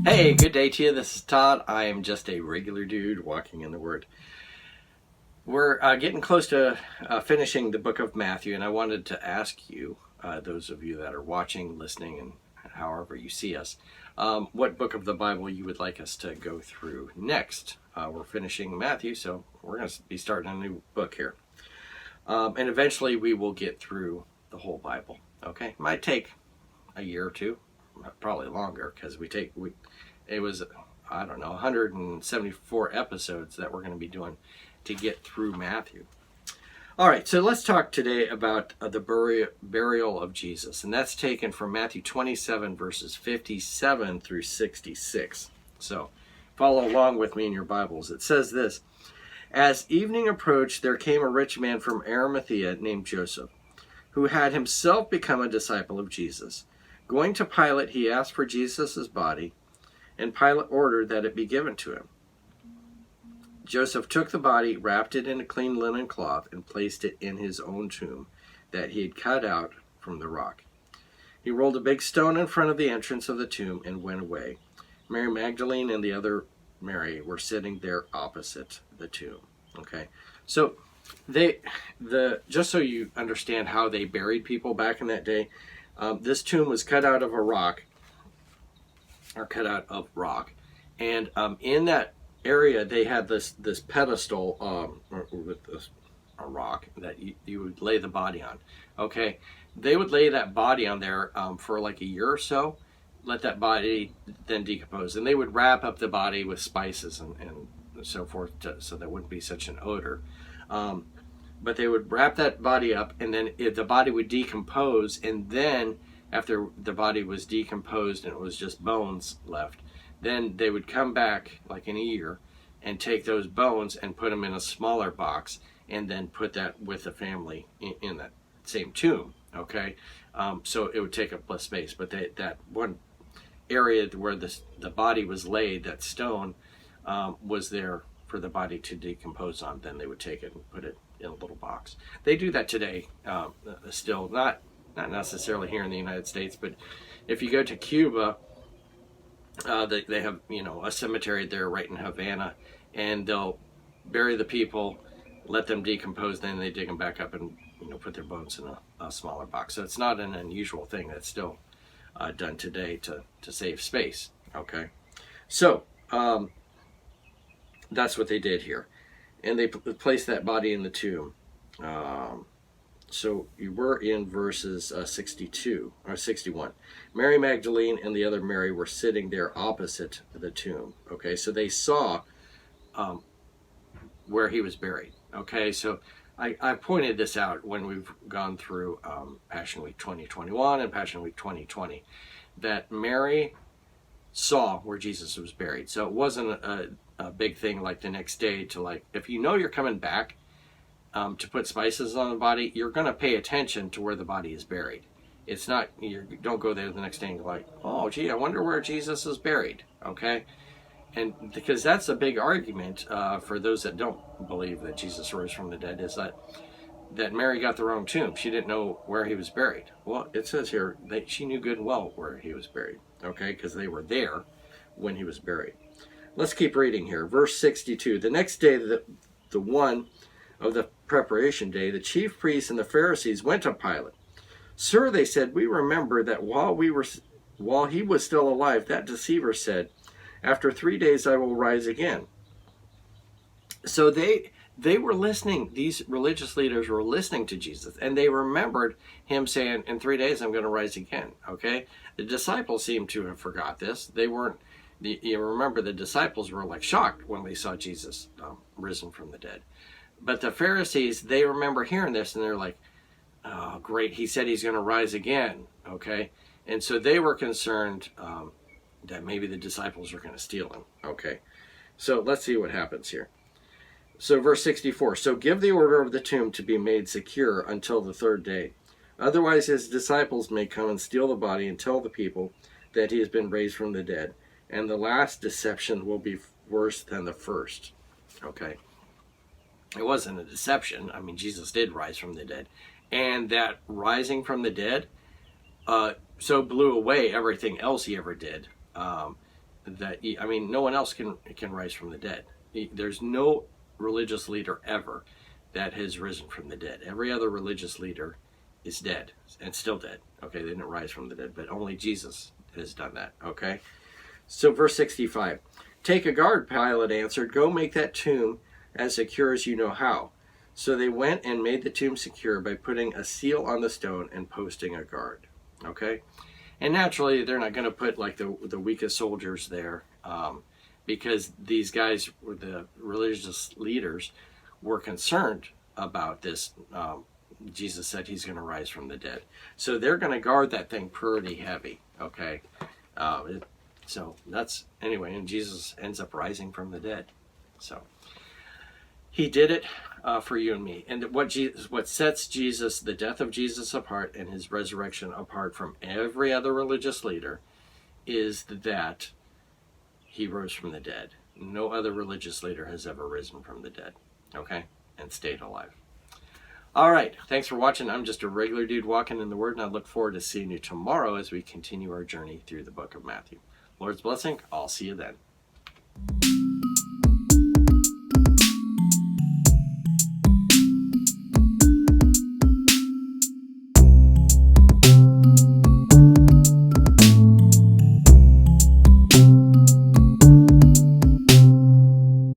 Hey, good day to you. This is Todd. I am just a regular dude walking in the Word. We're getting close to finishing the book of Matthew, and I wanted to ask you, those of you that are watching, listening, and however you see us, what book of the Bible you would like us to go through next. We're finishing Matthew, so we're going to be starting a new book here. And eventually we will get through the whole Bible. Okay? Might take a year or two, probably longer, because it was, I don't know, 174 episodes that we're going to be doing to get through Matthew. All right, so let's talk today about the burial of Jesus, and that's taken from Matthew 27, verses 57 through 66. So follow along with me in your Bibles. It says this: As evening approached, there came a rich man from Arimathea named Joseph, who had himself become a disciple of Jesus. Going to Pilate, he asked for Jesus' body, and Pilate ordered that it be given to him. Joseph took the body, wrapped it in a clean linen cloth, and placed it in his own tomb that he had cut out from the rock. He rolled a big stone in front of the entrance of the tomb and went away. Mary Magdalene and the other Mary were sitting there opposite the tomb. Okay, so just so you understand how they buried people back in that day, this tomb was cut out of a rock, and in that area they had this pedestal with a rock that you would lay the body on. Okay, they would lay that body on there for like a year or so, let that body then decompose, and they would wrap up the body with spices and so forth so there wouldn't be such an odor. But they would wrap that body up, and then the body would decompose, and then after the body was decomposed and it was just bones left, then they would come back like in a year and take those bones and put them in a smaller box and then put that with the family in that same tomb. Okay, so it would take up less space, but that one area where the body was laid, that stone, was there for the body to decompose on. Then they would take it and put it in a little box. They do that today, still, not necessarily here in the United States, but if you go to Cuba, they have a cemetery there right in Havana, and they'll bury the people, let them decompose, then they dig them back up and put their bones in a smaller box. So it's not an unusual thing. That's still done today to save space. Okay, so that's what they did here, and they placed that body in the tomb. So you were in verses 62 or 61. Mary Magdalene and the other Mary were sitting there opposite the tomb. Okay, so they saw where he was buried. Okay, so I pointed this out when we've gone through Passion Week 2021 and Passion Week 2020, that Mary saw where Jesus was buried. So it wasn't a big thing like the next day to, like, if you're coming back to put spices on the body, you're going to pay attention to where the body is buried. It's not, you don't go there the next day and go like, oh gee, I wonder where Jesus is buried. Okay, and because that's a big argument for those that don't believe that Jesus rose from the dead, is that Mary got the wrong tomb. She didn't know where he was buried. Well, it says here that she knew good and well where he was buried. Okay, because they were there when he was buried. Let's keep reading here. Verse 62. The next day, the one of the preparation day, the chief priests and the Pharisees went to Pilate. Sir, they said, we remember that while he was still alive, that deceiver said, after 3 days I will rise again. So they were listening. These religious leaders were listening to Jesus, and they remembered him saying, in 3 days I'm going to rise again. Okay, the disciples seem to have forgot this. They weren't. You remember the disciples were like shocked when they saw Jesus risen from the dead. But the Pharisees, they remember hearing this, and they're like, oh, great, he said he's going to rise again, okay? And so they were concerned that maybe the disciples are going to steal him, okay? So let's see what happens here. So verse 64, so give the order of the tomb to be made secure until the third day. Otherwise his disciples may come and steal the body and tell the people that he has been raised from the dead. And the last deception will be worse than the first, okay? It wasn't a deception. I mean, Jesus did rise from the dead. And that rising from the dead so blew away everything else he ever did. that I mean, no one else can rise from the dead. There's no religious leader ever that has risen from the dead. Every other religious leader is dead and still dead. Okay, they didn't rise from the dead, but only Jesus has done that. Okay, so verse 65. Take a guard, Pilate answered. Go make that tomb as secure as you know how. So they went and made the tomb secure by putting a seal on the stone and posting a guard. Okay, and naturally they're not going to put like the weakest soldiers there, because these guys, the religious leaders, were concerned about this. Jesus said he's going to rise from the dead, so they're going to guard that thing pretty heavy. Okay, so that's anyway, and Jesus ends up rising from the dead. So he did it for you and me. And what sets Jesus, the death of Jesus apart and his resurrection apart from every other religious leader, is that he rose from the dead. No other religious leader has ever risen from the dead, okay, and stayed alive. All right, thanks for watching. I'm just a regular dude walking in the Word, and I look forward to seeing you tomorrow as we continue our journey through the book of Matthew. Lord's blessing. I'll see you then.